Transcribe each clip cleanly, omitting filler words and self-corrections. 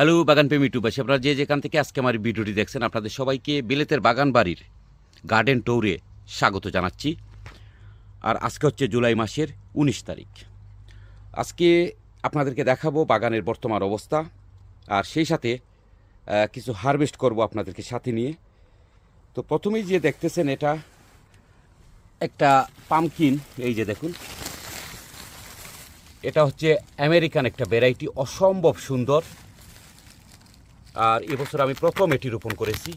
Hello বাগান প্রেমী ইউটিউবাসী, আপনারা যে যেখান থেকে আজকে আমার ভিডিওটি দেখছেন আপনাদের সবাইকে বিলেতের বাগান বাড়ির গার্ডেন ট্যুরে স্বাগত জানাচ্ছি। আর আজকে হচ্ছে জুলাই মাসের 19 তারিখ। আজকে আপনাদেরকে দেখাবো বাগানের বর্তমান অবস্থা, আর সেই সাথে কিছু হারভেস্ট করব আপনাদেরকে সাথে নিয়ে। তো প্রথমেই যে দেখতেছেন এটা একটা পামকিন, এই যে দেখুন, এটা হচ্ছে আমেরিকান একটা ভ্যারাইটি, অসম্ভব সুন্দর। আর এবছর আমি প্রথম এটি রোপণ করেছি।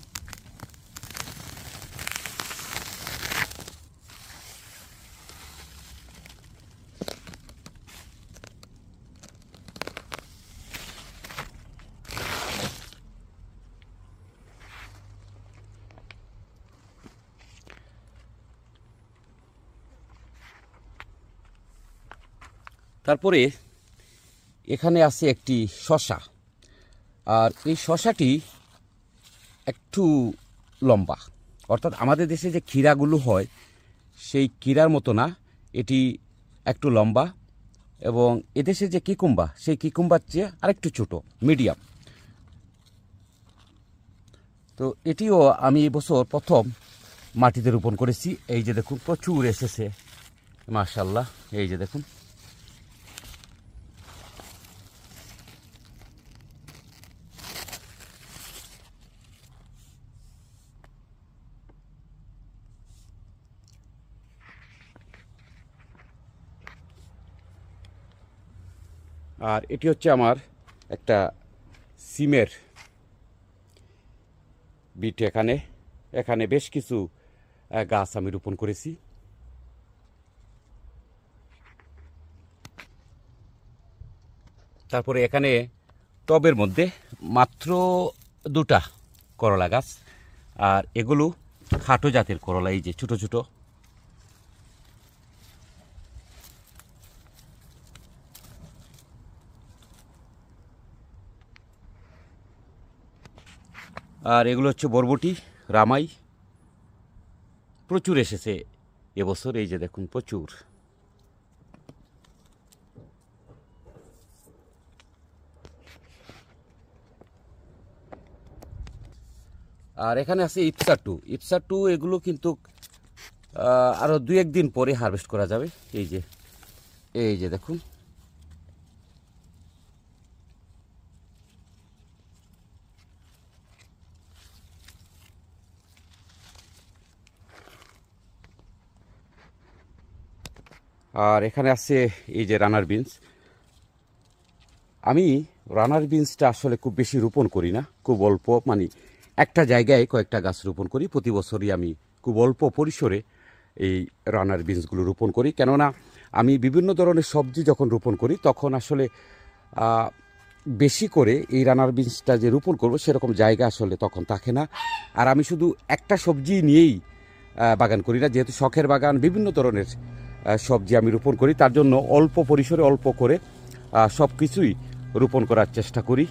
তারপরে এখানে আছে একটি শসা, আর এই শসাটি একটু লম্বা, অর্থাৎ আমাদের দেশে যে ক্ষীরাগুলো হয় সেই ক্ষীরার মতো না, এটি একটু লম্বা। এবং এদেশে যে কিকুম্বা, সেই কিকুম্বার চেয়ে আরেকটু ছোটো, মিডিয়াম। তো এটিও আমি এবছর প্রথম মাটিতে রোপণ করেছি। এই যে দেখুন, প্রচুর এসেছে মাশাআল্লাহ। এই যে দেখুন, আর এটি হচ্ছে আমার একটা সিমের বিট। এখানে বেশ কিছু গাছ আমি রোপণ করেছি। তারপরে এখানে টবের মধ্যে মাত্র 2টা করলা গাছ, আর এগুলো খাটো জাতের করলা, এই যে ছোটো ছোটো। আর এগুলো হচ্ছে বরবটি, রামাই। প্রচুর এসেছে এবছর, এই যে দেখুন, প্রচুর। আর এখানে আছে ইপসা টু। এগুলো কিন্তু আরও 2-1 দিন পরে হারভেস্ট করা যাবে। এই যে দেখুন, আর এখানে আছে এই যে রানার বিনস। আমি রানার বিনসটা আসলে খুব বেশি রোপণ করি না, খুব অল্প, মানে একটা জায়গায় কয়েকটা গাছ রোপণ করি। প্রতি বছরই আমি খুব অল্প পরিসরে এই রানার বিনসগুলো রোপণ করি, কেননা আমি বিভিন্ন ধরনের সবজি যখন রোপণ করি তখন আসলে বেশি করে এই রানার বিনসটা যে রোপণ করবো সেরকম জায়গা আসলে তখন থাকে না। আর আমি শুধু একটা সবজি নিয়েই বাগান করি না, যেহেতু শখের বাগান, বিভিন্ন ধরনের সবজি আমি রোপণ করি, তার জন্য অল্প পরিসরে অল্প করে সব কিছুই রোপণ করার চেষ্টা করি।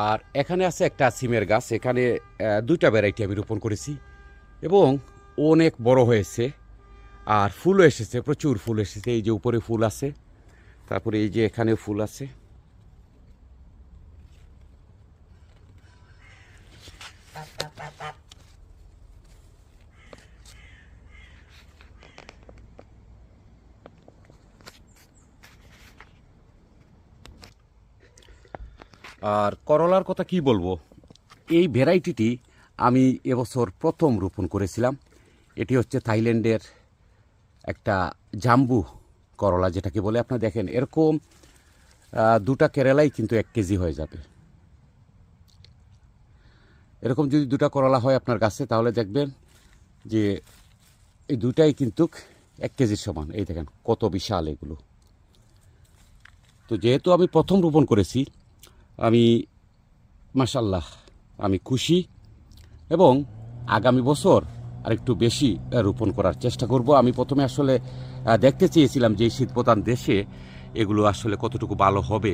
আর এখানে আছে একটা সিমের গাছ, এখানে 2টা ভ্যারাইটি আমি রোপণ করেছি এবং অনেক বড় হয়েছে, আর ফুলও এসেছে, প্রচুর ফুল এসেছে। এই যে উপরে ফুল আছে, তারপরে এই যে এখানেও ফুল আছে। আর করলার কথা কি বলবো, এই ভ্যারাইটিটি আমি এবছর প্রথম রোপণ করেছিলাম। এটি হচ্ছে থাইল্যান্ডের একটা জাম্বু করলা, যেটাকে বলে। আপনারা দেখেন, এরকম 2টা কেরালাই কিন্তু 1 কেজি হয়ে যাবে। এরকম যদি 2টা করলা হয় আপনার গাছে, তাহলে দেখবেন যে এই 2টাই কিন্তু 1 কেজির সমান। এই দেখেন কত বিশাল এগুলো। তো যেহেতু আমি প্রথম রোপণ করেছি, আমি মাশাআল্লাহ আমি খুশি, এবং আগামী বছর আরেকটু বেশি রোপণ করার চেষ্টা করব। আমি প্রথমে আসলে দেখতে চেয়েছিলাম যে এই শীতপ্রধান দেশে এগুলো আসলে কতটুকু ভালো হবে।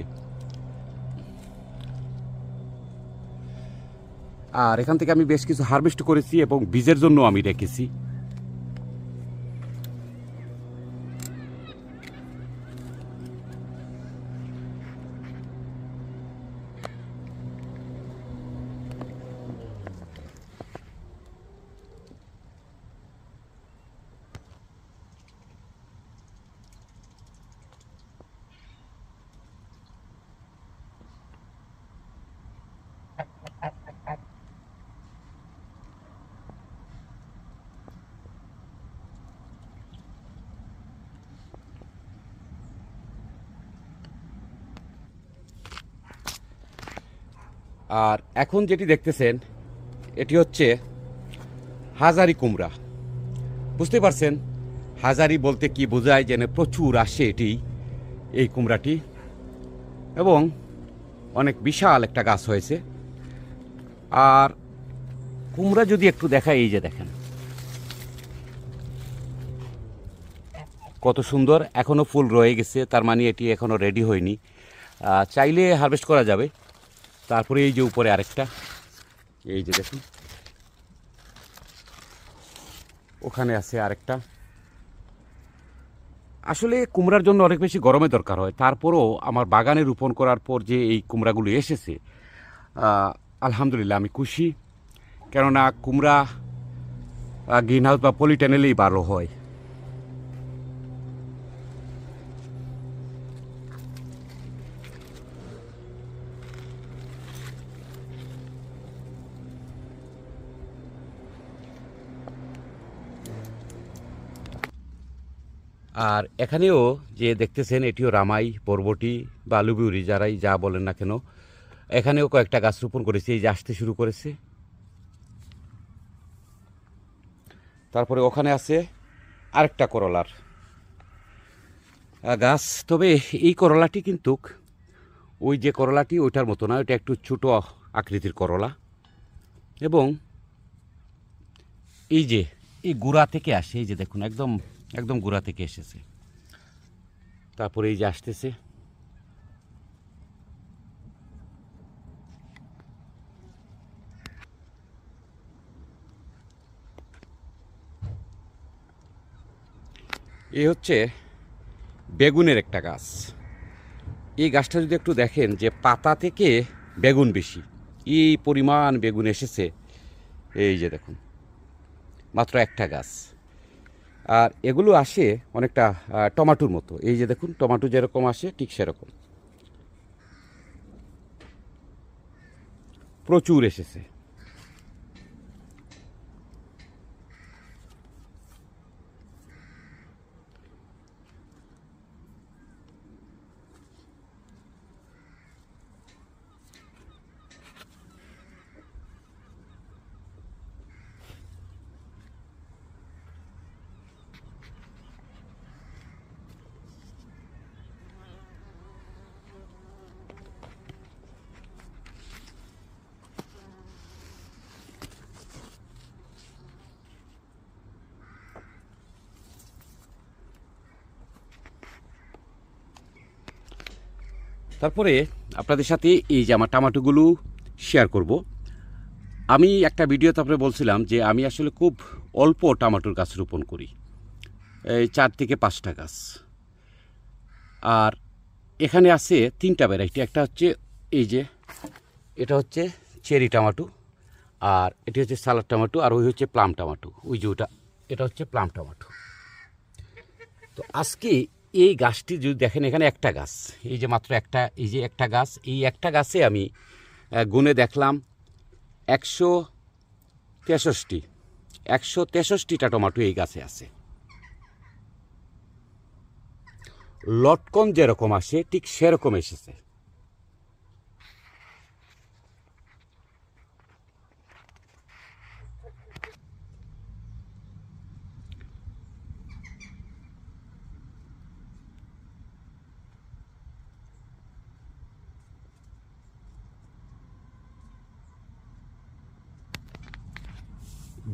আর এখান থেকে আমি বেশ কিছু হারভেস্ট করেছি এবং বীজের জন্য আমি রেখেছি। আর এখন যেটি দেখতেছেন এটি হচ্ছে হাজারি কুমড়া। বুঝতে পারছেন হাজারি বলতে কি বোঝায়, যেন প্রচুর আসে এটি, এই কুমড়াটি, এবং অনেক বিশাল একটা গাছ হয়েছে। আর কুমড়া যদি একটু দেখায়, এই যে দেখেন কত সুন্দর, এখনও ফুল রয়ে গেছে, তার মানে এটি এখনও রেডি হয়নি, চাইলে হারভেস্ট করা যাবে। তারপরে এই যে উপরে আরেকটা, এই যে দেখুন ওখানে আছে আরেকটা। আসলে কুমড়ার জন্য অনেক বেশি গরমের দরকার হয়, তারপরও আমার বাগানে রোপণ করার পর যে এই কুমড়াগুলো এসেছে, আলহামদুলিল্লাহ আমি খুশি। কেননা কুমড়া গ্রিন হাউস বা পলিটেনেলেই ভালো হয়। আর এখানেও যে দেখতেছেন এটিও রামাই, বরবটি বা লুবিউরি, যারাই যা বলেন না কেন, এখানেও কয়েকটা গাছ রোপণ করেছে, এই যে আসতে শুরু করেছে। তারপরে ওখানে আছে আরেকটা করলার গাছ। তবে এই করলাটি কিন্তু ওই যে করলাটি ওইটার মতো না, ওইটা একটু ছোট আকৃতির করলা, এবং এই যে এই গোড়া থেকে আসে, এই যে দেখুন একদম একদম গোড়া থেকে এসেছে। তারপরে এই যে আসতেছে, এই হচ্ছে বেগুনের একটা গাছ। এই গাছটা যদি একটু দেখেন যে পাতা থেকে বেগুন বেশি, এই পরিমাণ বেগুন এসেছে। এই যে দেখুন মাত্র একটা গাছ। আর এগুলো আসে অনেকটা টমাটোর মতো, এই যে দেখুন টমাটো যেরকম আসে ঠিক সেরকম প্রচুর এসেছে। তারপরে আপনাদের সাথে এই যে আমার টমাটোগুলো শেয়ার করব। আমি একটা ভিডিওতে আপনাকে বলছিলাম যে আমি আসলে খুব অল্প টমাটোর গাছ রোপণ করি, এই 4 থেকে 5টা গাছ। আর এখানে আছে 3টা ভ্যারাইটি, একটা হচ্ছে এই যে এটা হচ্ছে চেরি টমাটো, আর এটি হচ্ছে সালাদ টমাটো, আর ওই হচ্ছে প্লাম টমাটো, ওই যে ওটা, এটা হচ্ছে প্লাম টমাটো। তো আজকে এই গাছটি যদি দেখেন, এখানে একটা গাছ, এই যে মাত্র একটা, এই যে একটা গাছ, এই একটা গাছে আমি গুনে দেখলাম 163টা টমাটো এই গাছে আছে। লটকন যেরকম আসে ঠিক সেরকম এসেছে।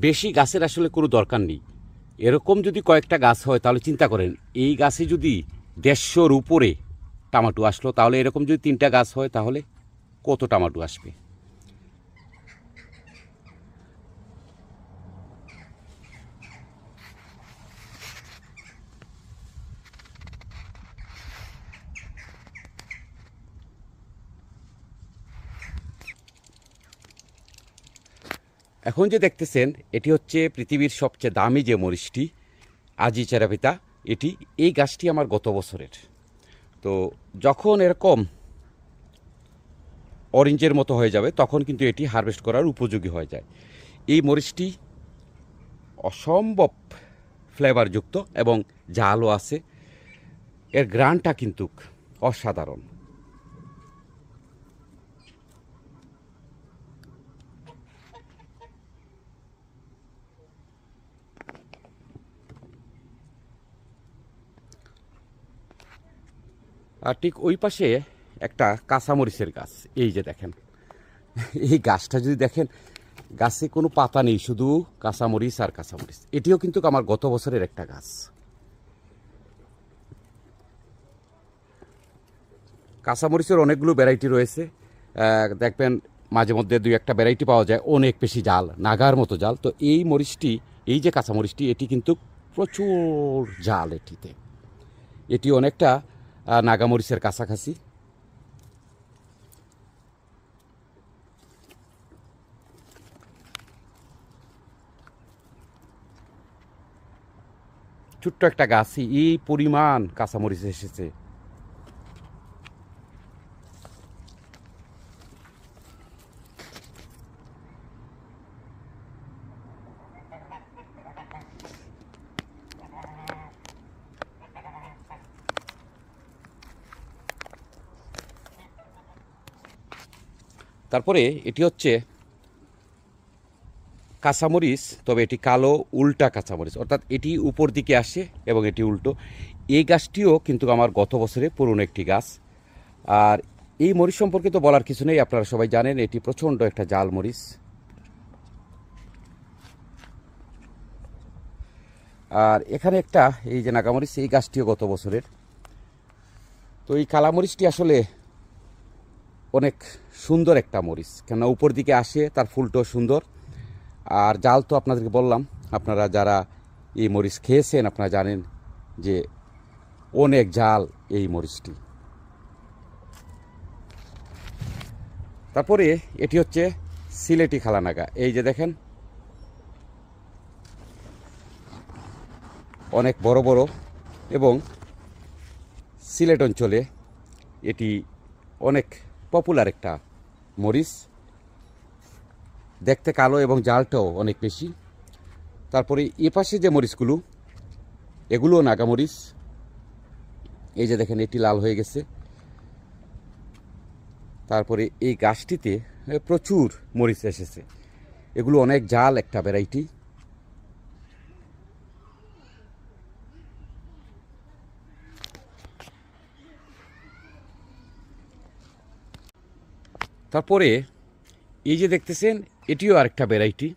বেশি গাছের আসলে কোনো দরকার নেই। এরকম যদি কয়েকটা গাছ হয় তাহলে চিন্তা করেন, এই গাছে যদি 150-র উপরে টমাটো আসলো, তাহলে এরকম যদি 3টা গাছ হয় তাহলে কত টমাটো আসবে। এখন যে দেখতেছেন এটি হচ্ছে পৃথিবীর সবচেয়ে দামি যে মরিচটি আজি চেরাপিতা, এই গাছটি আমার গত বছরের। তো যখন এরকম অরেঞ্জের মতো হয়ে যাবে তখন কিন্তু এটি হারভেস্ট করার উপযোগী হয়ে যায়। এই মরিচটি অসম্ভব ফ্লেভারযুক্ত এবং ঝালও আছে। এর গ্রানটা কিন্তু অসাধারণ। আর ঠিক ওই পাশে একটা কাঁচামরিচের গাছ, এই যে দেখেন। এই গাছটা যদি দেখেন, গাছে কোনো পাতা নেই, শুধু কাঁচামরিচ আর কাঁচামরিচ। এটিও কিন্তু আমার গত বছরের একটা গাছ। কাঁচামরিচের অনেকগুলো ভ্যারাইটি রয়েছে, দেখবেন মাঝে মধ্যে দুই একটা ভ্যারাইটি পাওয়া যায় অনেক বেশি জাল, নাগার মতো জাল। তো এই মরিচটি, এই যে কাঁচামরিচটি, এটি কিন্তু প্রচুর জাল এটিতে। এটি অনেকটা নাগামরিচের কাছাকাছি। ছোট্ট একটা গাছে এই পরিমাণ কাঁচামরিচ এসেছে। তারপরে এটি হচ্ছে কাঁচামরিচ, তবে এটি কালো উল্টা কাঁচামরিচ, অর্থাৎ এটি উপর দিকে আসে এবং এটি উল্টো। এই গাছটিও কিন্তু আমার গত বছরে পুরনো একটি গাছ। আর এই মরিচ সম্পর্কে তো বলার কিছু নেই, আপনারা সবাই জানেন এটি প্রচণ্ড একটা জাল মরিচ। আর এখানে একটা এই যে নাগামরিচ, এই গাছটিও গত বছরের। তো এই কালামরিচটি আসলে অনেক সুন্দর একটা মরিচ, কেননা উপর দিকে আসে, তার ফুলটাও সুন্দর। আর জাল তো আপনাদেরকে বললাম, আপনারা যারা এই মরিচ খেয়েছেন আপনারা জানেন যে অনেক জাল এই মরিচটি। তারপরে এটি হচ্ছে সিলেটি খালানাগা, এই যে দেখেন অনেক বড় বড়, এবং সিলেট অঞ্চলে এটি অনেক পপুলার একটা মরিচ, দেখতে কালো এবং জালটাও অনেক বেশি। তারপরে এ পাশে যে মরিচগুলো, এগুলোও নাগামরিচ, এই যে দেখেন এটি লাল হয়ে গেছে। তারপরে এই গাছটিতে প্রচুর মরিচ এসেছে, এগুলো অনেক জাল একটা ভ্যারাইটি। তারপরে এই যে দেখতেছেন এটিও আরেকটা ভ্যারাইটি।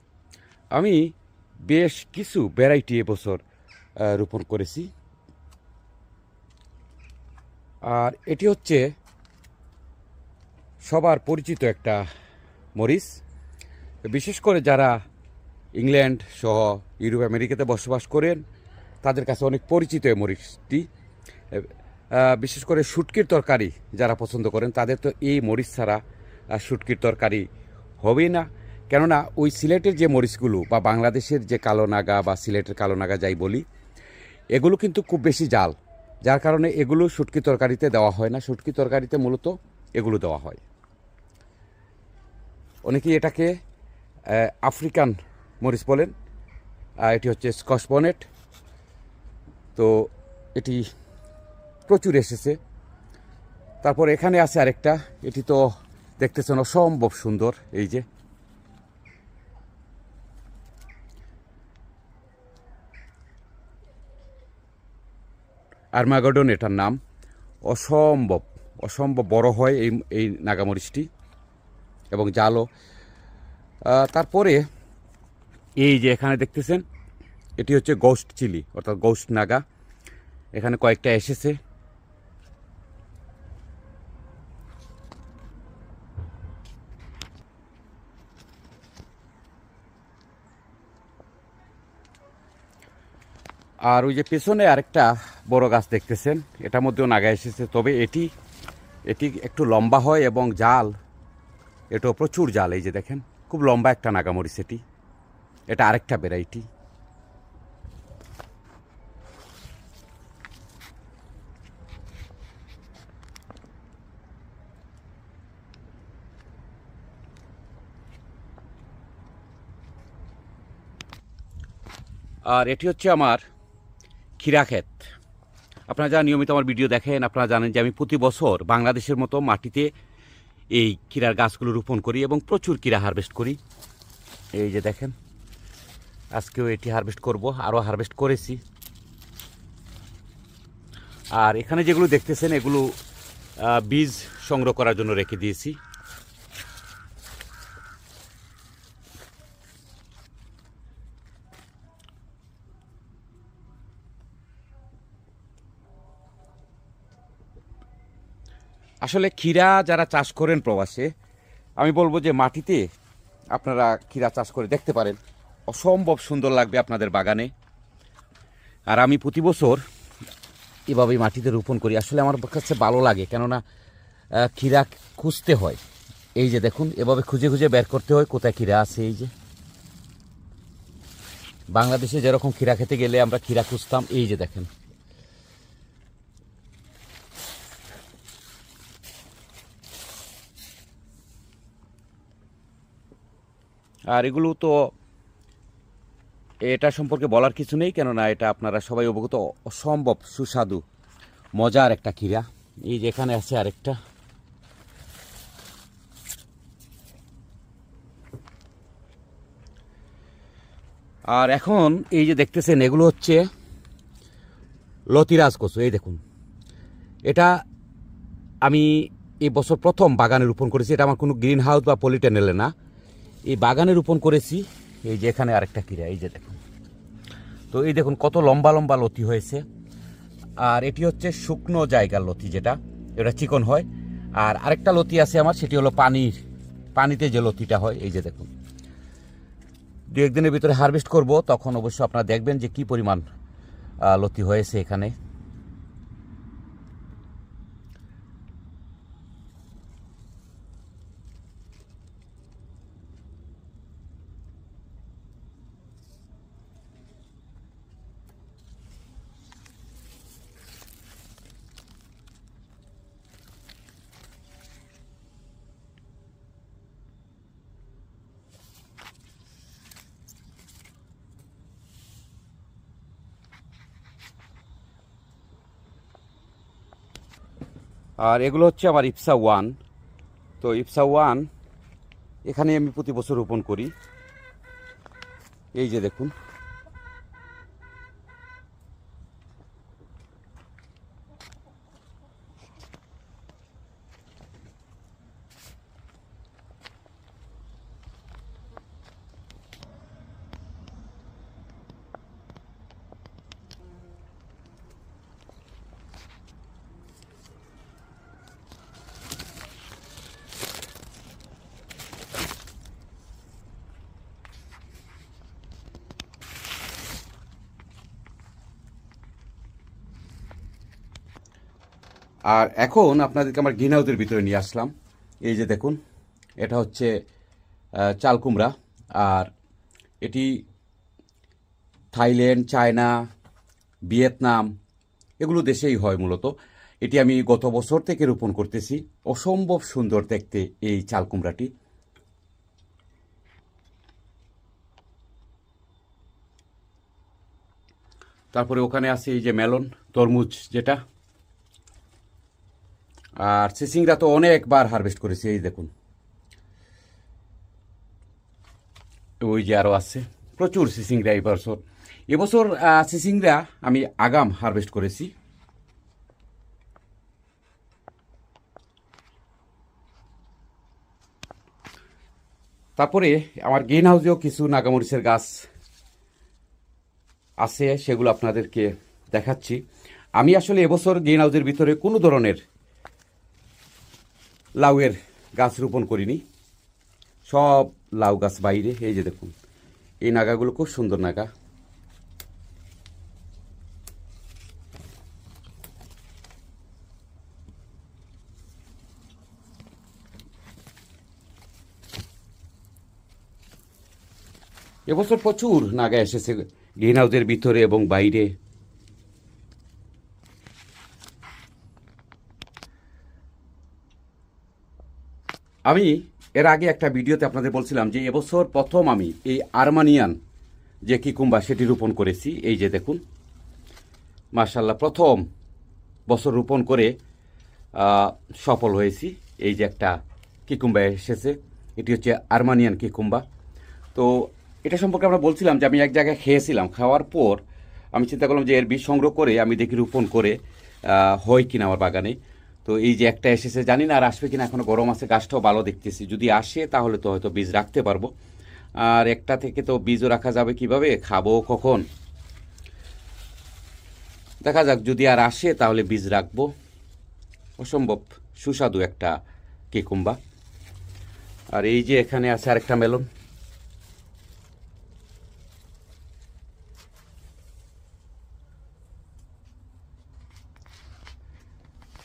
আমি বেশ কিছু ভ্যারাইটি এবছর রোপণ করেছি। আর এটি হচ্ছে সবার পরিচিত একটা মরিচ, বিশেষ করে যারা ইংল্যান্ড সহ ইউরোপ আমেরিকাতে বসবাস করেন তাদের কাছে অনেক পরিচিত এই মরিচটি। বিশেষ করে শুটকির তরকারি যারা পছন্দ করেন তাদের তো এই মরিচ ছাড়া শুটকির তরকারি হবেই না। কেননা ওই সিলেটের যে মরিচগুলো বা বাংলাদেশের যে কালো নাগা বা সিলেটের কালো নাগা যাই বলি, এগুলো কিন্তু খুব বেশি জাল, যার কারণে এগুলো শুটকি তরকারিতে দেওয়া হয় না। শুটকি তরকারিতে মূলত এগুলো দেওয়া হয়। অনেকেই এটাকে আফ্রিকান মরিচ বলেন, এটি হচ্ছে স্কচ বনেট। তো এটি প্রচুর এসেছে। তারপর এখানে আছে আরেকটা, এটি তো দেখতেছেন অসম্ভব সুন্দর, এই যে আর্মাগডন এটার নাম। অসম্ভব অসম্ভব বড় হয় এই নাগামরিচটি এবং জালও। তারপরে এই যে এখানে দেখতেছেন এটি হচ্ছে গোস্ট চিলি, অর্থাৎ গোস্ট নাগা। এখানে কয়েকটা এসেছে। আর ওই যে পেছনে আরেকটা বড় গাছ দেখতেছেন, এটার মধ্যেও নাগা এসেছে, তবে এটি একটু লম্বা হয় এবং জাল, এটাও প্রচুর জাল। এই যে দেখেন খুব লম্বা একটা নাগামরিচ এটি। এটা আরেকটা ভ্যারাইটি। আর এটি হচ্ছে আমার ক্ষীরা ক্ষেত। আপনারা যারা নিয়মিত আমার ভিডিও দেখেন আপনারা জানেন যে আমি প্রতি বছর বাংলাদেশের মতো মাটিতে এই ক্ষীরার গাছগুলো রোপণ করি এবং প্রচুর ক্ষীরা হারভেস্ট করি। এই যে দেখেন, আজকেও এটি হারভেস্ট করব, আরও হারভেস্ট করেছি। আর এখানে যেগুলো দেখতেছেন এগুলো বীজ সংগ্রহ করার জন্য রেখে দিয়েছি। আসলে ক্ষীরা যারা চাষ করেন প্রবাসে, আমি বলবো যে মাটিতে আপনারা ক্ষীরা চাষ করে দেখতে পারেন, অসম্ভব সুন্দর লাগবে আপনাদের বাগানে। আর আমি প্রতি বছর এভাবেই মাটিতে রোপণ করি। আসলে আমার কাছে ভালো লাগে, কেননা ক্ষীরা খুঁজতে হয়। এই যে দেখুন, এভাবে খুঁজে খুঁজে বের করতে হয় কোথায় ক্ষীরা আছে। এই যে বাংলাদেশে যেরকম ক্ষীরা খেতে গেলে আমরা ক্ষীরা খুঁজতাম, এই যে দেখেন। আর এগুলো তো এটা সম্পর্কে বলার কিছু নেই, কেননা এটা আপনারা সবাই অবগত। অসম্ভব সুস্বাদু মজার একটা ক্ষীরা। এই যে এখানে আছে আরেকটা। আর এখন এই যে দেখতেছেন এগুলো হচ্ছে লতিরাজ কচু। এই দেখুন, এটা আমি এই বছর প্রথম বাগানে রোপণ করেছি। এটা আমার কোনো গ্রিন হাউস বা পলিটেনেলে না, এই বাগানে রোপণ করেছি। এই যে এখানে আরেকটা ক্ষীরা, এই যে দেখুন। তো এই দেখুন কত লম্বা লম্বা লতি হয়েছে। আর এটি হচ্ছে শুকনো জায়গার লতি, যেটা এটা চিকন হয়। আর আরেকটা লতি আছে আমার, সেটি হলো পানিতে যে লতিটা হয়। এই যে দেখুন, দু একদিনের ভিতরে হারভেস্ট করব, তখন অবশ্য আপনারা দেখবেন যে কি পরিমাণ লতি হয়েছে এখানে। আর এগুলো হচ্ছে আমার ইপসা ওয়ান। তো ইপসা ওয়ান এখানে আমি প্রতি বছর রোপণ করি। এই যে দেখুন, আর এখন আপনাদেরকে আমার গ্রিন হাউসের ভিতরে নিয়ে আসলাম। এই যে দেখুন, এটা হচ্ছে চাল কুমড়া। আর এটি থাইল্যান্ড, চায়না, ভিয়েতনাম এগুলো দেশেই হয় মূলত। এটি আমি গত বছর থেকে রোপণ করতেছি। অসম্ভব সুন্দর দেখতে এই চাল কুমড়াটি। তারপরে ওখানে আছে এই যে মেলন, তরমুজ যেটা। আর সিসিংরা তো অনেকবার হারভেস্ট করেছি। এই দেখুন, ওই যে আরও আছে প্রচুর সিসিংরা এই বছর। এবছর সিসিংরা আমি আগাম হারভেস্ট করেছি। তারপরে আমার গ্রিন হাউসেও কিছু নাগামরিচের গাছ আছে, সেগুলো আপনাদেরকে দেখাচ্ছি। আমি আসলে এবছর গ্রিন হাউসের ভিতরে কোনো ধরনের লাউয়ের গাছ রোপণ করিনি, সব লাউ গাছ বাইরে। এই যে দেখুন, এই নাগাগুলো খুব সুন্দর নাগা। এবছর প্রচুর নাগা এসেছে গ্রিন হাউসের ভিতরে এবং বাইরে। আমি এর আগে একটা ভিডিওতে আপনাদের বলছিলাম যে এবছর প্রথম আমি এই আর্মানিয়ান যে কিকুম্বা সেটি রোপণ করেছি। এই যে দেখুন, মাশাআল্লাহ প্রথম বছর রোপণ করে সফল হয়েছি। এই যে একটা কিকুম্বা এসেছে, এটি হচ্ছে আর্মানিয়ান কিকুম্বা। তো এটা সম্পর্কে আমরা বলছিলাম যে আমি এক জায়গায় খেয়েছিলাম, খাওয়ার পর আমি চিন্তা করলাম যে এর বীজ সংগ্রহ করে আমি দেখি রোপণ করে হয় কিনা আমার বাগানে। তো এই যে একটা এসেছে, জানি না আর আসবে কিনা, এখনো গরম আছে, গাছটাও ভালো দেখতেছি। যদি আসে তাহলে তো হয়তো বীজ রাখতে পারবো। আর একটা থেকে তো বীজও রাখা যাবে কিভাবে, খাবো কখন, দেখা যাক। যদি আর আসে তাহলে বীজ রাখবো। অসম্ভব সুস্বাদু একটা কিকুম্বা। আর এই যে এখানে আছে আরেকটা মেলন।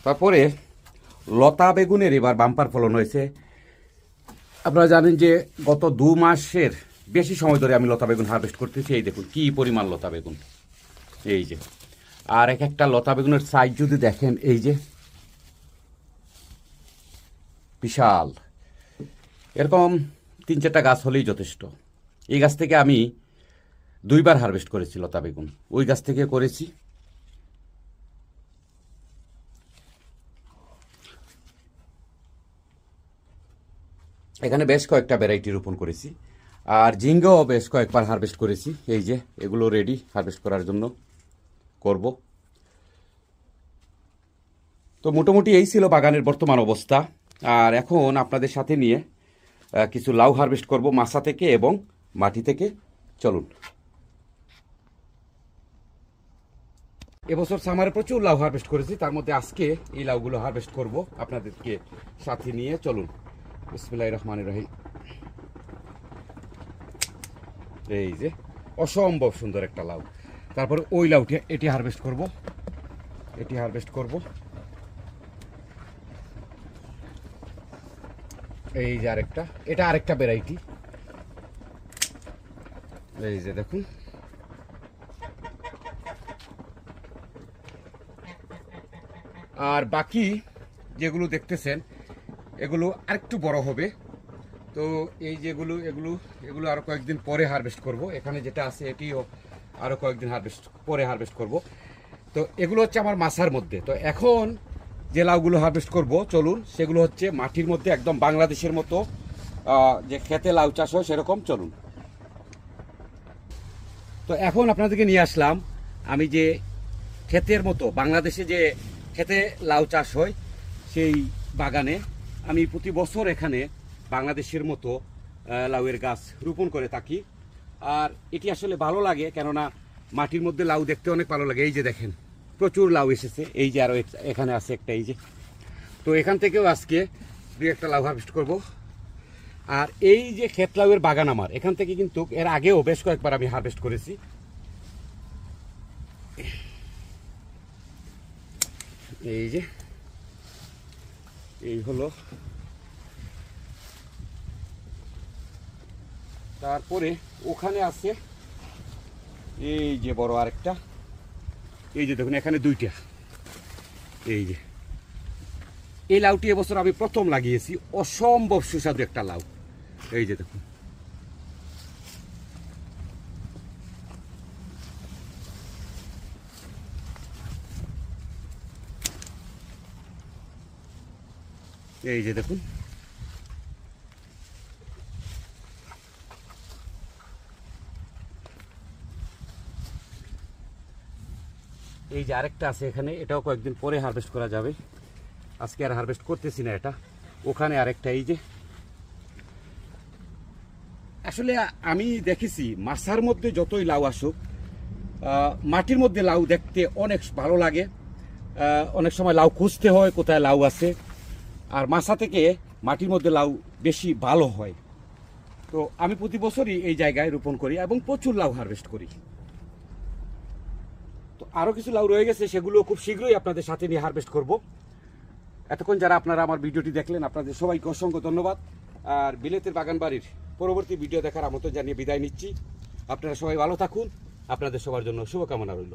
তারপরে লতা বেগুনের এবার বাম্পার ফলন হয়েছে। আপনারা জানেন যে গত 2 মাসের বেশি সময় ধরে আমি লতা বেগুন হারভেস্ট করতেছি। এই দেখুন কি পরিমাণ লতা বেগুন, এই যে। আর এক একটা লতা বেগুনের সাইজ যদি দেখেন, এই যে বিশাল। এরকম 3-4টা গাছ হলেই যথেষ্ট। এই গাছ থেকে আমি 2বার হারভেস্ট করেছি লতা বেগুন, ওই গাছ থেকে করেছি। এখানে বেশ কয়েকটা ভ্যারাইটি রোপণ করেছি। আর ঝিঙ্গাও বেশ কয়েকবার হারভেস্ট করেছি। এই যে এগুলো রেডি হারভেস্ট করার জন্য করব। তো মোটামুটি এই ছিল বাগানের বর্তমান অবস্থা। আর এখন আপনাদের সাথে নিয়ে কিছু লাউ হারভেস্ট করব মাছা থেকে এবং মাটি থেকে। চলুন। এবছর সামারে প্রচুর লাউ হারভেস্ট করেছি, তার মধ্যে আজকে এই লাউগুলো হারভেস্ট করব আপনাদেরকে সাথে নিয়ে। চলুন। বিসমিল্লাহির রহমানির রহিম। এই যে অসম্ভব সুন্দর একটা লাউ। তারপরে ওই লাউটি এটি হারভেস্ট করব, এটি হারভেস্ট করব। এই যে আরেকটা, এটা আরেকটা ভ্যারাইটি। এই যে দেখুন, আর বাকি যেগুলো দেখতেছেন এগুলো আরেকটু বড় হবে। তো এই যেগুলো এগুলো এগুলো আরো কয়েকদিন পরে হারভেস্ট করব। এখানে যেটা আছে এটিও আরো কয়েকদিন পরে হারভেস্ট করব। তো এগুলো হচ্ছে আমার মাছার মধ্যে। তো এখন যে লাউগুলো হারভেস্ট করব, চলুন, সেগুলো হচ্ছে মাটির মধ্যে, একদম বাংলাদেশের মতো যে খেতে লাউ চাষ হয় সেরকম। চলুন। তো এখন আপনাদেরকে নিয়ে আসলাম আমি যে ক্ষেতের মতো বাংলাদেশে যে খেতে লাউ চাষ হয় সেই বাগানে। আমি প্রতি বছর এখানে বাংলাদেশের মতো লাউয়ের গাছ রোপণ করে থাকি। আর এটি আসলে ভালো লাগে, কেননা মাটির মধ্যে লাউ দেখতে অনেক ভালো লাগে। এই যে দেখেন প্রচুর লাউ এসেছে। এই যে আরও এখানে আছে একটা, এই যে। তো এখান থেকেও আজকে 2-1টা লাউ হারভেস্ট করব। আর এই যে ক্ষেত লাউয়ের বাগান আমার, এখান থেকে কিন্তু এর আগেও বেশ কয়েকবার আমি হারভেস্ট করেছি। এই যে এই হলো। তারপরে ওখানে আছে এই যে বড় আরেকটা, এই যে দেখুন এখানে 2টা। এই যে এই লাউটি এবছর আমি প্রথম লাগিয়েছি, অসম্ভব সুস্বাদু একটা লাউ। এই যে দেখুন, এই যে দেখুন। এই যে আরেকটা আছে এখানে, এটাও কয়েকদিন পরে হারভেস্ট করা যাবে। আজকে আর হারভেস্ট করতেছি না এটা। ওখানে আরেকটা, এই যে। আসলে আমি দেখেছি মাছার মধ্যে যতই লাউ আসুক, মাটির মধ্যে লাউ দেখতে অনেক ভালো লাগে। অনেক সময় লাউ খুঁজতে হয় কোথায় লাউ আছে। আর মাছা থেকে মাটির মধ্যে লাউ বেশি ভালো হয়। তো আমি প্রতি বছরই এই জায়গায় রোপণ করি এবং প্রচুর লাউ হারভেস্ট করি। তো আরও কিছু লাউ রয়ে গেছে, সেগুলো খুব শীঘ্রই আপনাদের সাথে নিয়ে হারভেস্ট করব। এতক্ষণ যারা আপনারা আমার ভিডিওটি দেখলেন, আপনাদের সবাইকে অসংখ্য ধন্যবাদ। আর বিলেতের বাগান বাড়ির পরবর্তী ভিডিও দেখার আমন্ত্রণ জানিয়ে বিদায় নিচ্ছি। আপনারা সবাই ভালো থাকুন, আপনাদের সবার জন্য শুভকামনা রইল।